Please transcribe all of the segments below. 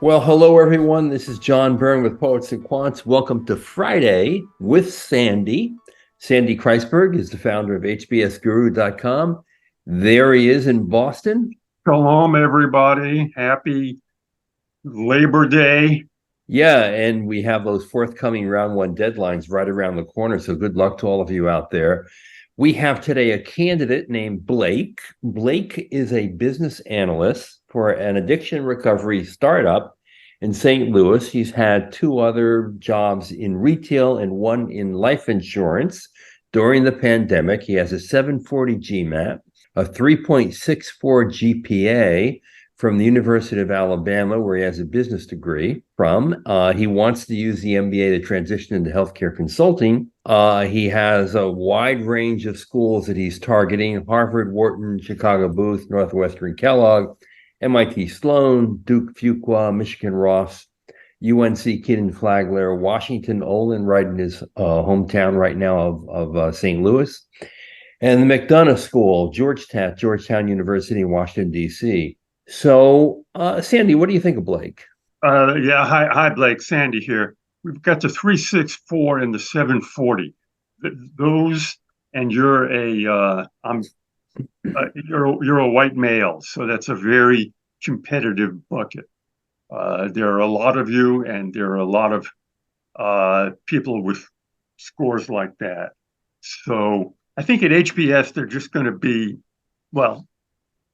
Well, hello everyone. This is John Byrne with Poets and Quants. Welcome to Friday with Sandy. Sandy Kreisberg is the founder of hbsguru.com. There he is in Boston. Shalom, everybody. Happy Labor Day. Yeah, and we have those forthcoming round one deadlines right around the corner. So good luck to all of you out there. We have today a candidate named Blake. Blake is a business analyst for an addiction recovery startup in St. Louis. He's had two other jobs in retail and one in life insurance during the pandemic. He has a 740 GMAT, a 3.64 GPA from the University of Alabama, where he has a business degree from. He wants to use the MBA to transition into healthcare consulting. He has a wide range of schools that he's targeting: Harvard, Wharton, Chicago Booth, Northwestern Kellogg, MIT Sloan, Duke Fuqua, Michigan Ross, UNC Kenan-Flagler, Washington Olin, right in his hometown right now of St. Louis, and the McDonough School, Georgetown University in Washington, D.C. So, Sandy, what do you think of Blake? Hi, Blake. Sandy here. We've got the 364 and the 740. Those, and you're a white male, so that's a very competitive bucket. There are a lot of you, and there are a lot of people with scores like that. So I think at HBS they're just going to be, well,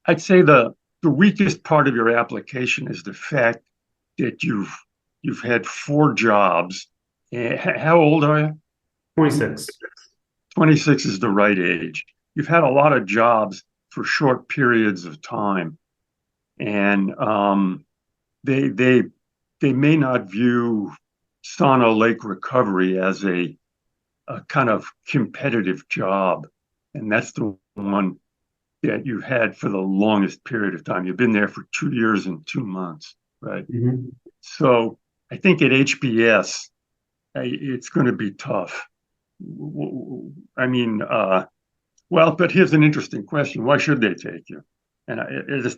I'd say the weakest part of your application is the fact that you've had four jobs. How old are you? 26. 26 is the right age. You've had a lot of jobs for short periods of time, and they may not view Sauna Lake Recovery as a kind of competitive job, and that's the one that you've had for the longest period of time. You've been there for 2 years and 2 months, right? Mm-hmm. So I think at HBS, it's going to be tough. I mean, but here's an interesting question. Why should they take you? And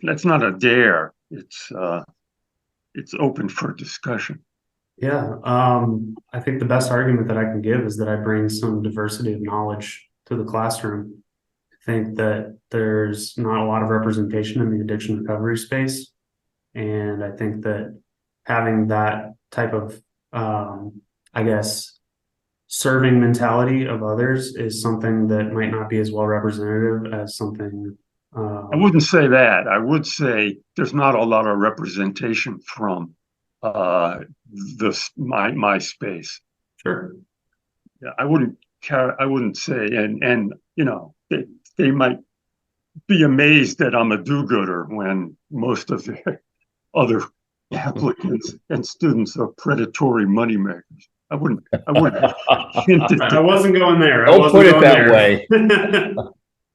that's not a dare. It's open for discussion. Yeah, I think the best argument that I can give is that I bring some diversity of knowledge to the classroom. I think that there's not a lot of representation in the addiction recovery space. And I think that having that type of, serving mentality of others is something that might not be as well representative as something. I wouldn't say that. I would say there's not a lot of representation from my space. Sure. Yeah, I wouldn't say, and they might be amazed that I'm a do-gooder when most of the other applicants and students are predatory moneymakers. I wouldn't hint at I wasn't going there. Don't put it that way.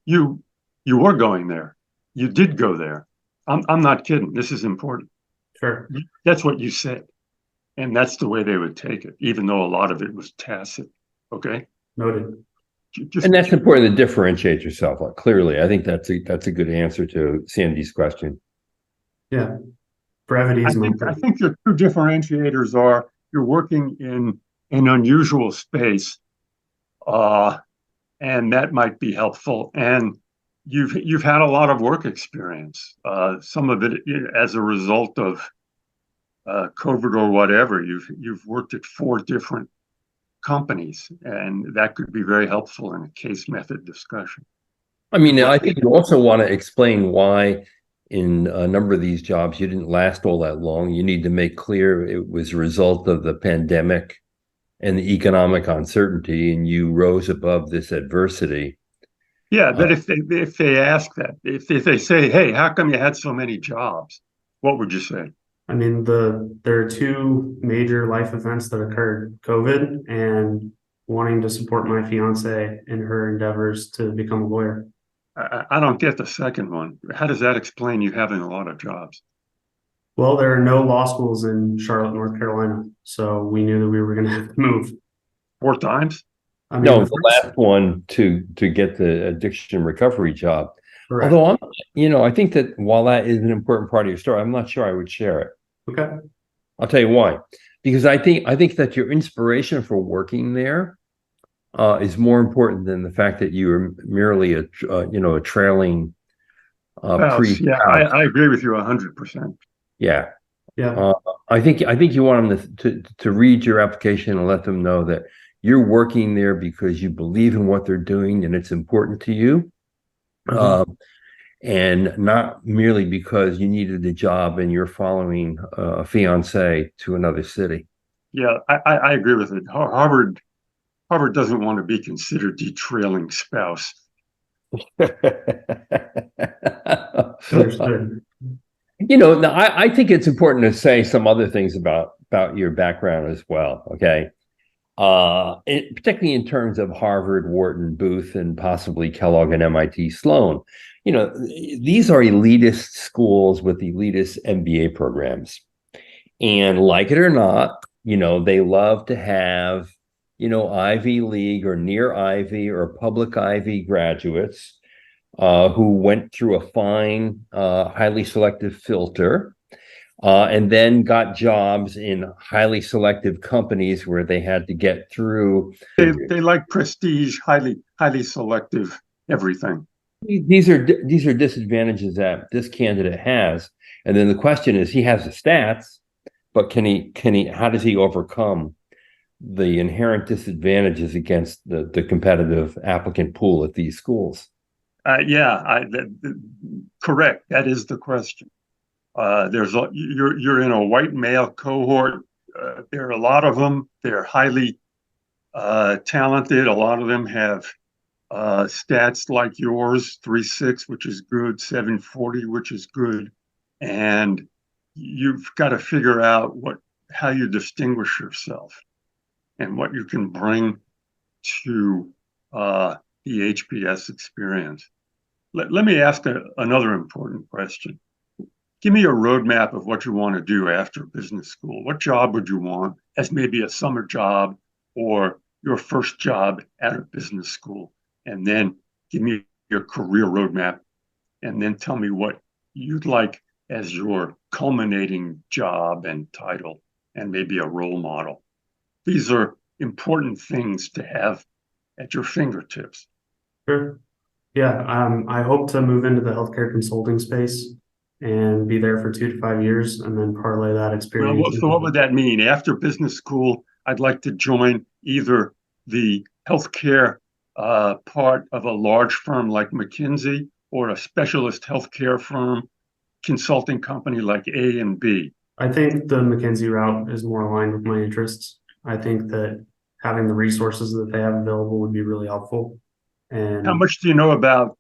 You were going there. You did go there. I'm not kidding. This is important. Sure. That's what you said. And that's the way they would take it, even though a lot of it was tacit. Okay? Noted. And that's important to differentiate yourself. Clearly, I think that's a good answer to Sandy's question. Yeah. Brevity is I think your two differentiators are you're working in an unusual space, and that might be helpful. And you've had a lot of work experience. Some of it as a result of COVID or whatever. You've worked at 4 different companies, and that could be very helpful in a case method discussion. I mean, I think you also want to explain why in a number of these jobs you didn't last all that long. You need to make clear it was a result of the pandemic and the economic uncertainty, and you rose above this adversity. Yeah, but if they ask that, if they say, "Hey, how come you had so many jobs?" What would you say? I mean, there are 2 major life events that occurred: COVID and wanting to support my fiance in her endeavors to become a lawyer. I don't get the second one. How does that explain you having a lot of jobs? Well, there are no law schools in Charlotte, North Carolina, so we knew that we were going to have to move 4 times? I mean, No, the last one to get the addiction recovery job. correct. Although I think that while that is an important part of your story, I'm not sure I would share it. Okay. I'll tell you why. Because I think that your inspiration for working there is more important than the fact that you are merely a trailing Spouse. priest Yeah, spouse. I agree with you 100%. Yeah. Yeah. I think you want them to read your application and let them know that you're working there because you believe in what they're doing and it's important to you, and not merely because you needed a job and you're following a fiance to another city. Yeah, I agree with it. Harvard doesn't want to be considered the trailing spouse. Understood. Now, I think it's important to say some other things about your background as well. Okay. Particularly in terms of Harvard, Wharton, Booth, and possibly Kellogg and MIT Sloan. These are elitist schools with elitist MBA programs. And like it or not, they love to have, Ivy League or near Ivy or public Ivy graduates who went through a fine, highly selective filter, and then got jobs in highly selective companies where they had to get through. They like prestige, highly selective everything. These are disadvantages that this candidate has, and then the question is, he has the stats, but can he? How does he overcome the inherent disadvantages against the competitive applicant pool at these schools? Correct. That is the question. You're in a white male cohort. There are a lot of them. They're highly talented. A lot of them have stats like yours, 3.6, which is good, 740, which is good, and you've got to figure out how you distinguish yourself and what you can bring to the HBS experience. Let me ask another important question. Give me a roadmap of what you want to do after business school. What job would you want as maybe a summer job or your first job out of business school? And then give me your career roadmap, and then tell me what you'd like as your culminating job and title and maybe a role model. These are important things to have at your fingertips. Sure. Yeah. I hope to move into the healthcare consulting space and be there for 2 to 5 years and then parlay that experience. So what would that mean? After business school, I'd like to join either the healthcare part of a large firm like McKinsey or a specialist healthcare firm, consulting company like A and B. I think the McKinsey route is more aligned with my interests. I think that having the resources that they have available would be really helpful. And how much do you know about?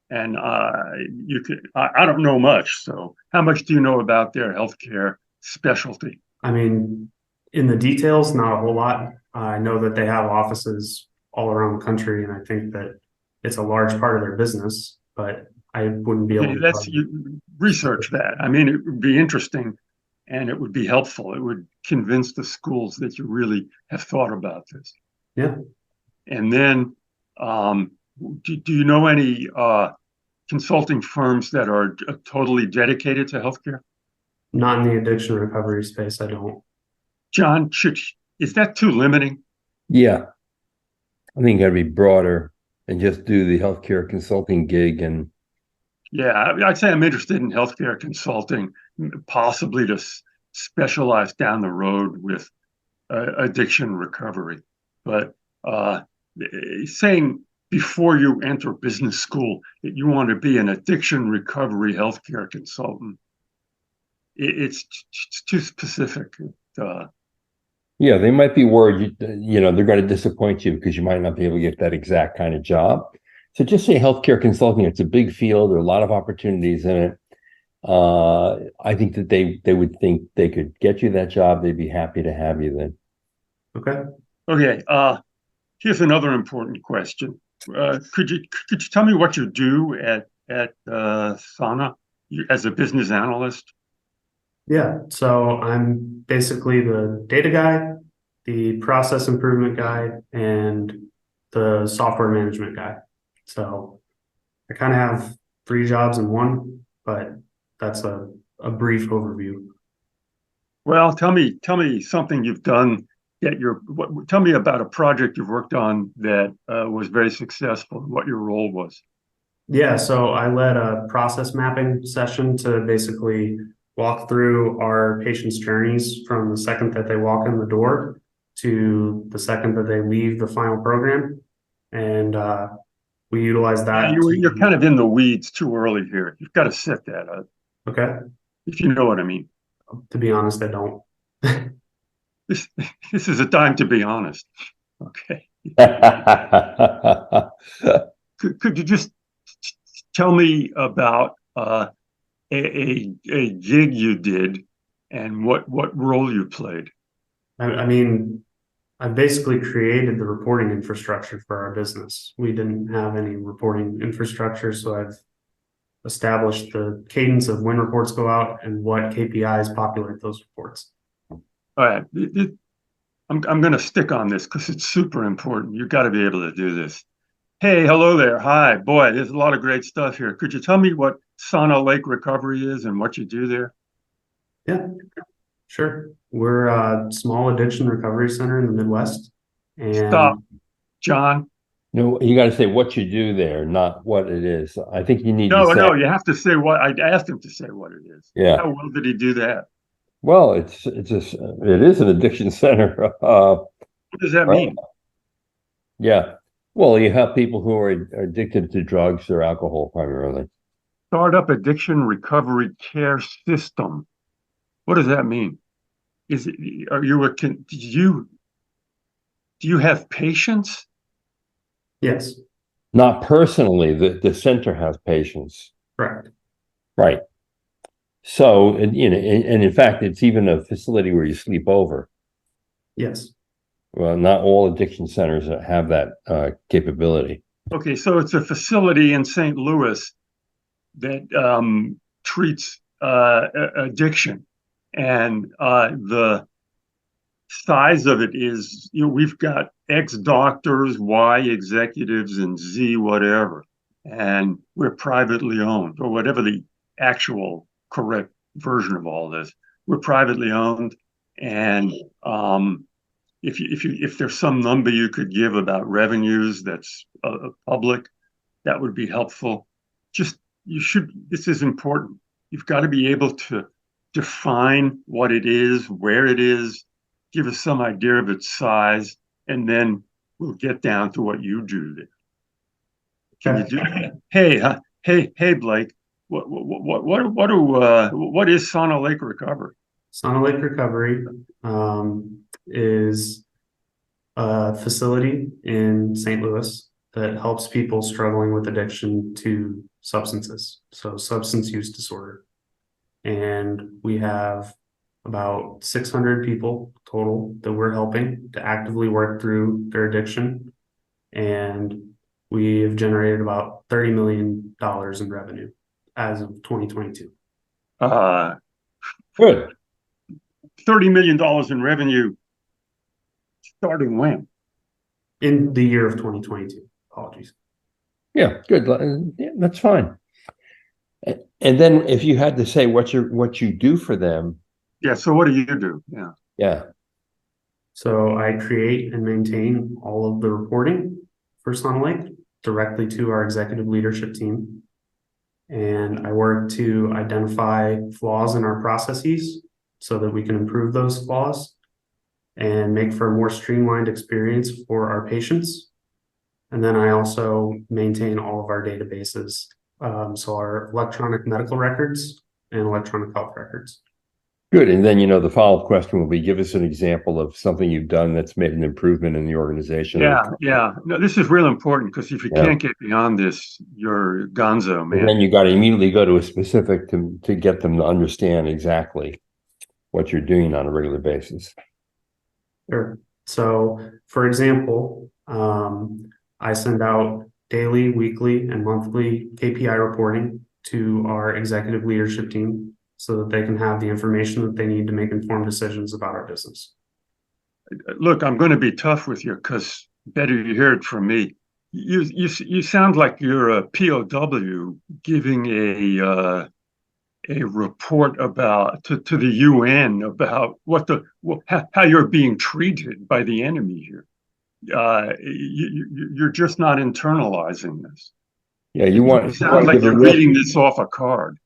And I don't know much. So how much do you know about their healthcare specialty? I mean, in the details, not a whole lot. I know that they have offices all around the country, and I think that it's a large part of their business, but I wouldn't be able to. You research that. I mean, it would be interesting and it would be helpful. It would convince the schools that you really have thought about this. Yeah. And then, do you know any consulting firms that are totally dedicated to healthcare? Not in the addiction recovery space, I don't. John, is that too limiting? Yeah, I think it'd be broader and just do the healthcare consulting gig. And yeah, I'd say I'm interested in healthcare consulting, possibly to specialize down the road with addiction recovery. But saying before you enter business school that you want to be an addiction recovery healthcare consultant, it's too specific. yeah, they might be worried, they're going to disappoint you because you might not be able to get that exact kind of job. So just say healthcare consulting. It's a big field. There are a lot of opportunities in it. I think that they would think they could get you that job. They'd be happy to have you then. Okay. Okay. Here's another important question. Could you tell me what you do at Sana as a business analyst? Yeah. So I'm basically the data guy, the process improvement guy, and the software management guy. So I kind of have 3 jobs in one, but that's a brief overview. Well, tell me something you've done that tell me about a project you've worked on that was very successful and what your role was. Yeah, so I led a process mapping session to basically walk through our patients' journeys from the second that they walk in the door to the second that they leave the final program. And we utilize Yeah, that you're kind of in the weeds too early here. You've got to set that up, okay, if you know what I mean. to be honest, I don't. This this is a time to be honest. Okay. Could you just tell me about a gig you did and what role you played? I mean, I basically created the reporting infrastructure for our business. We didn't have any reporting infrastructure, so I've established the cadence of when reports go out and what KPIs populate those reports. All right. I'm going to stick on this because it's super important. You've got to be able to do this. Hey, hello there. Hi, boy, there's a lot of great stuff here. Could you tell me what Sauna Lake Recovery is and what you do there? Yeah, sure. We're a small addiction recovery center in the Midwest. Stop, And John. No, you got to say what you do there, not what it is. I think you need to No, say, no, you have to say what I asked him to say what it is. yeah. How well did he do that? Well, it is an addiction center. What does that Right. mean? Yeah. Well, you have people who are addicted to drugs or alcohol primarily. Startup Addiction Recovery Care System. What does that mean? Is it, are you a, do you have patients? yes, Not personally, the center has patients. correct. Right. So, and in fact, it's even a facility where you sleep over. Yes, Well, not all addiction centers have that capability. Okay, so it's a facility in St. Louis that treats addiction, and the size of it is, we've got X doctors, Y executives, and Z whatever, and we're privately owned, or whatever the actual correct version of all this. We're privately owned, and if there's some number you could give about revenues that's public, that would be helpful. Just this is important. You've got to be able to define what it is, where it is, give us some idea of its size, and then we'll get down to what you do there. Can you do that? Hey, Blake. What is Sauna Lake Recovery? Sauna Lake Recovery is a facility in St. Louis that helps people struggling with addiction to substances, so substance use disorder. And we have about 600 people total that we're helping to actively work through their addiction. And we have generated about $30 million in revenue as of 2022. Good. $30 million in revenue starting when? In the year of 2022. Apologies. Yeah, good. Yeah, that's fine. And then if you had to say what you do for them, Yeah, so what do you do? Yeah. yeah. So I create and maintain all of the reporting for Sauna Lake directly to our executive leadership team. And I work to identify flaws in our processes so that we can improve those flaws and make for a more streamlined experience for our patients. And then I also maintain all of our databases. So our electronic medical records and electronic health records. Good. And then, the follow-up question will be, give us an example of something you've done that's made an improvement in the organization. Yeah. No, this is real important because if you can't get beyond this, you're gonzo, man. And then you got to immediately go to a specific to get them to understand exactly what you're doing on a regular basis. Sure. So, for example, I send out daily, weekly, and monthly KPI reporting to our executive leadership team so that they can have the information that they need to make informed decisions about our business. Look, I'm going to be tough with you because better you hear it from me. You sound like you're a POW giving a report about to the UN about how you're being treated by the enemy here. You're just not internalizing this. Yeah, You sound like you're reading this off a card.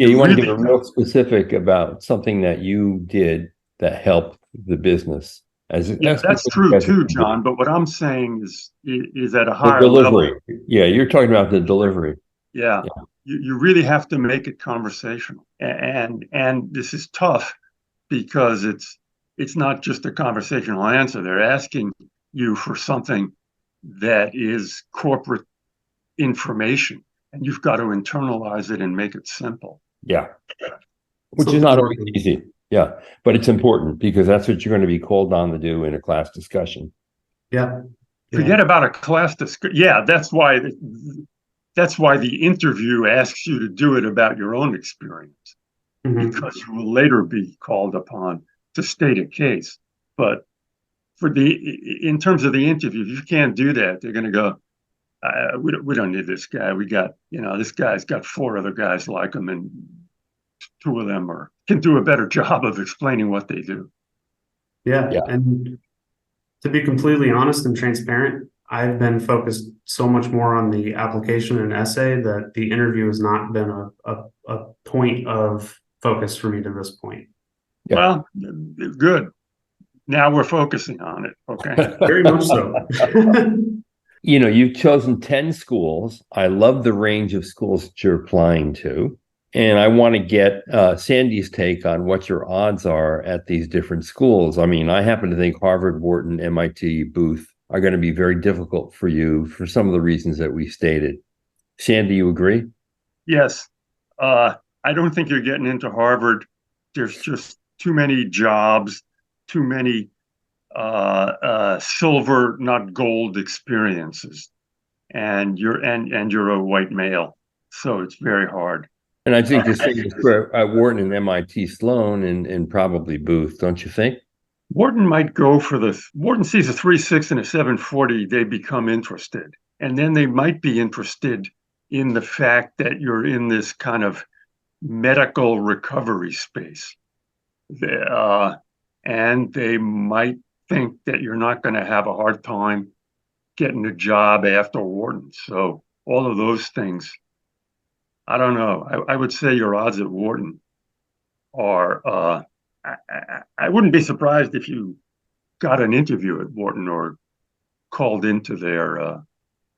you want to give a real specific about something that you did that helped the business. That's true too, John. But what I'm saying is at a higher delivery. level. Yeah, you're talking about the delivery. Yeah. You really have to make it conversational, and this is tough because it's not just a conversational answer. They're asking you for something that is corporate information, and you've got to internalize it and make it simple. Yeah, which is not always easy. Yeah, but it's important because that's what you're going to be called on to do in a class discussion. Yeah. Forget about a class discussion. Yeah, that's why the interview asks you to do it about your own experience, because you will later be called upon to state a case. But in terms of the interview, if you can't do that, they're going to go, we don't need this guy. We got, this guy's got 4 other guys like him, and 2 of them can do a better job of explaining what they do. Yeah. And to be completely honest and transparent, I've been focused so much more on the application and essay that the interview has not been a point of focus for me to this point. Yeah. Well, good. Now we're focusing on it. Okay. Very much so. You've chosen 10 schools. I love the range of schools that you're applying to. And I want to get Sandy's take on what your odds are at these different schools. I mean, I happen to think Harvard, Wharton, MIT, Booth are going to be very difficult for you for some of the reasons that we stated. Sandy, you agree? Yes. I don't think you're getting into Harvard. There's just too many jobs, too many silver, not gold experiences. And you're a white male. So it's very hard. And I think the same is for Wharton and MIT Sloan and probably Booth, don't you think? Wharton might go for Wharton sees a 3.6 and a 740, they become interested. And then they might be interested in the fact that you're in this kind of medical recovery space. And they might think that you're not going to have a hard time getting a job after Wharton. So all of those things, I don't know. I would say your odds at Wharton are, I wouldn't be surprised if you got an interview at Wharton or called into their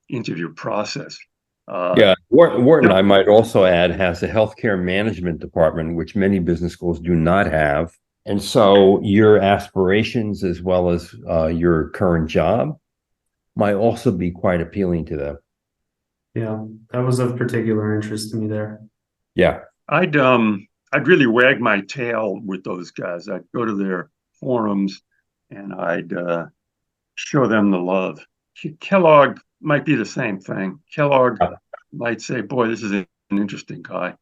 interview process. Wharton, I might also add, has a healthcare management department, which many business schools do not have. And so your aspirations as well as your current job might also be quite appealing to them. Yeah, that was of particular interest to me there. Yeah. I'd really wag my tail with those guys. I'd go to their forums and I'd show them the love. Kellogg might be the same thing. Kellogg might say, boy, this is an interesting guy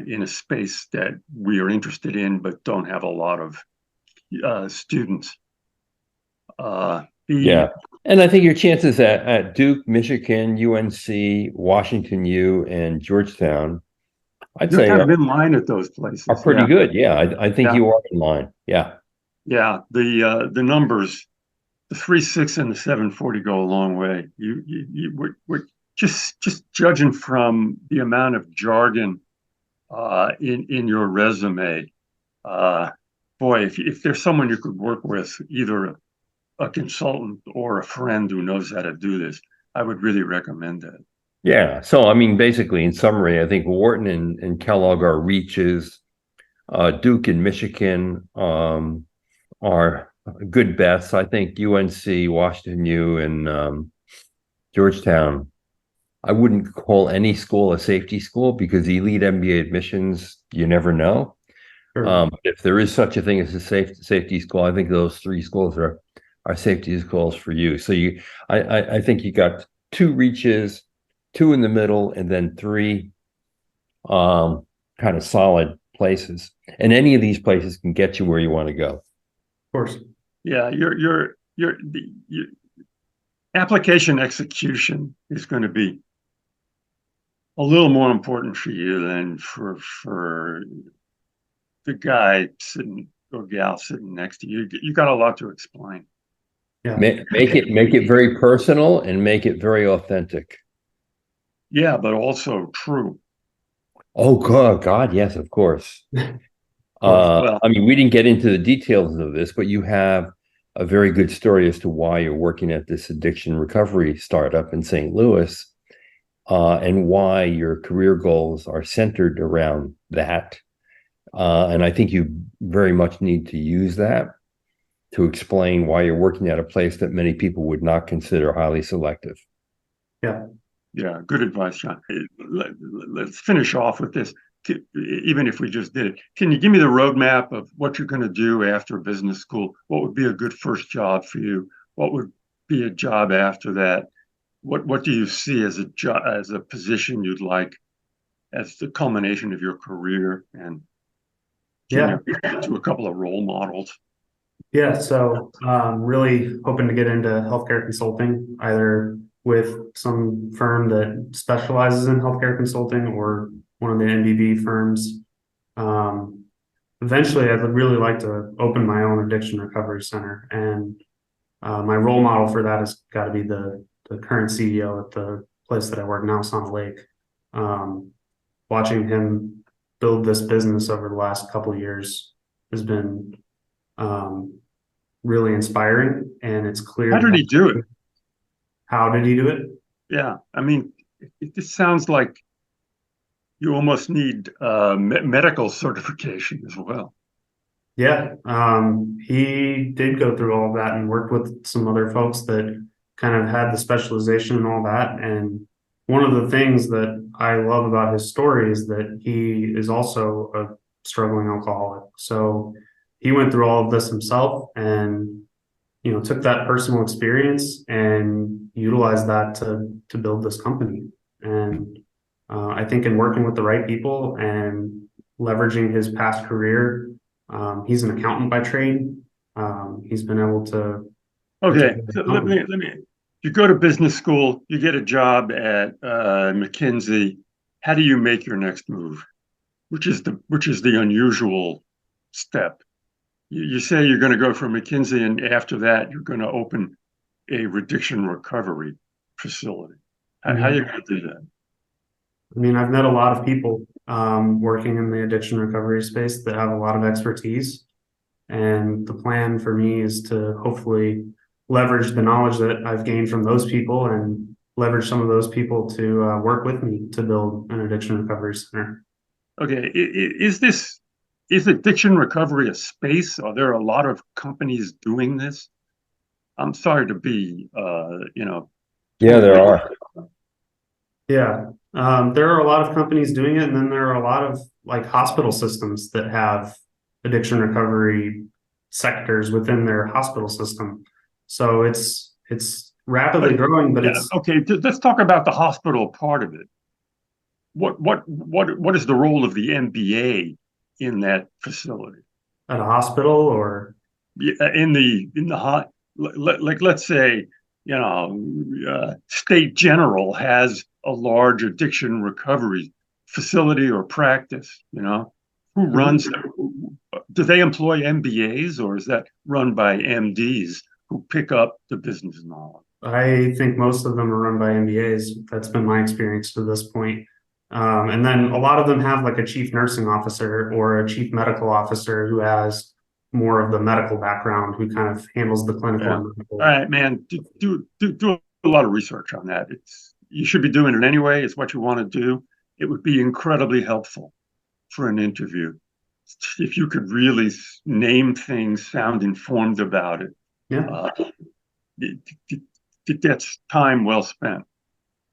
in a space that we are interested in, but don't have a lot of students. And I think your chances at Duke, Michigan, UNC, Washington U, and Georgetown, I'd say kind of in line at those places. Are pretty good. Yeah, I think you are in line. Yeah. Yeah, the numbers, the 3.6 and the 740 go a long way. We're just judging from the amount of jargon in your resume. Boy, if there's someone you could work with, either a consultant or a friend who knows how to do this, I would really recommend that. Yeah. So, I mean, basically, in summary, I think Wharton and Kellogg are reaches. Duke and Michigan are good bets. I think UNC, Washington U, and Georgetown, I wouldn't call any school a safety school because elite MBA admissions, you never know. Sure. If there is such a thing as a safety school, I think those 3 schools are safety schools for you. So I think you got 2 reaches, 2 in the middle, and then 3 kind of solid places. And any of these places can get you where you want to go. Of course. Yeah, your application execution is going to be a little more important for you than for the guy sitting or gal sitting next to you. You got a lot to explain. Yeah. Make it very personal and make it very authentic. Yeah, but also true. Oh God, yes, of course. Well, I mean, we didn't get into the details of this, but you have a very good story as to why you're working at this addiction recovery startup in St. Louis, and why your career goals are centered around that. And I think you very much need to use that to explain why you're working at a place that many people would not consider highly selective. Yeah. yeah, good advice, John. Let's finish off with this. Even if we just did it, can you give me the roadmap of what you're going to do after business school? What would be a good first job for you? What would be a job after that? What do you see as a job, as a position you'd like as the culmination of your career? And can Yeah. you point to a couple of role models? Yeah. So really hoping to get into healthcare consulting, either with some firm that specializes in healthcare consulting or one of the MBB firms. Um, Eventually, I'd really like to open my own addiction recovery center. And my role model for that has got to be the current CEO at the place that I work now, Sauna Lake. Watching him build this business over the last couple of years has been um, really inspiring, and it's clear How did that. he do it? How did he do it? Yeah, I mean, it just sounds like you almost need medical certification as well. Yeah, he did go through all of that and worked with some other folks that kind of had the specialization and all that. And one of the things that I love about his story is that he is also a struggling alcoholic. So he went through all of this himself and took that personal experience and utilized that to build this company. And I think in working with the right people and leveraging his past career, he's an accountant by trade. He's been able to put Okay, together so a let company. me. You go to business school, you get a job at McKinsey. How do you make your next move? Which is the unusual step. You say you're going to go from McKinsey, and after that, you're going to open a addiction recovery facility. How are Mhm. you going to do that? I mean, I've met a lot of people working in the addiction recovery space that have a lot of expertise. And the plan for me is to hopefully leverage the knowledge that I've gained from those people and leverage some of those people to work with me to build an addiction recovery center. Okay, is addiction recovery a space? Are there a lot of companies doing this? I'm sorry to be, Yeah, there totally. are. Yeah, there are a lot of companies doing it, and then there are a lot of like hospital systems that have addiction recovery sectors within their hospital system. So it's rapidly But growing, but yeah, it's okay, let's talk about the hospital part of it. What is the role of the MBA in that facility? at a hospital or In the hot, like let's say, State General has a large addiction recovery facility or practice. Who runs them? Do they employ MBAs, or is that run by MDs who pick up the business knowledge? I think most of them are run by MBAs. That's been my experience to this point. And then a lot of them have like a chief nursing officer or a chief medical officer who has more of the medical background, who kind of handles the clinical Yeah. and All medical. right, man. Do a lot of research on that. You should be doing it anyway. It's what you want to do. It would be incredibly helpful for an interview if you could really name things, sound informed about it. Yeah, Uh, it, it, it gets time well spent.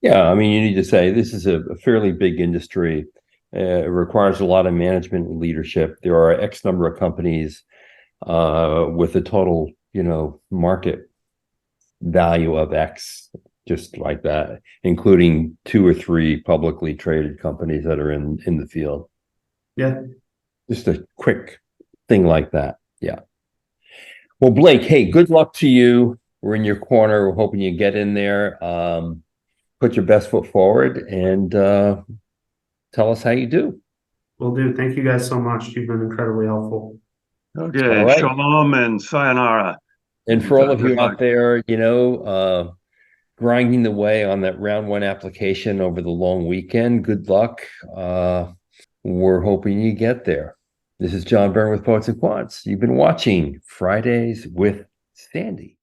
Yeah, I mean, you need to say this is a fairly big industry. It requires a lot of management and leadership. There are X number of companies with a total, market value of X, just like that, including 2 or 3 publicly traded companies that are in the field. yeah. Just a quick thing like that. Yeah. Well, Blake, hey, good luck to you. We're in your corner. We're hoping you get in there. put your best foot forward and tell us how you do. Will do. Thank you guys so much. You've been incredibly helpful. Okay, All right. shalom and sayonara. And for all of Good you luck. out there, grinding the way on that round one application over the long weekend, good luck. We're hoping you get there. This is John Byrne with Poets and Quants. You've been watching Fridays with Sandy.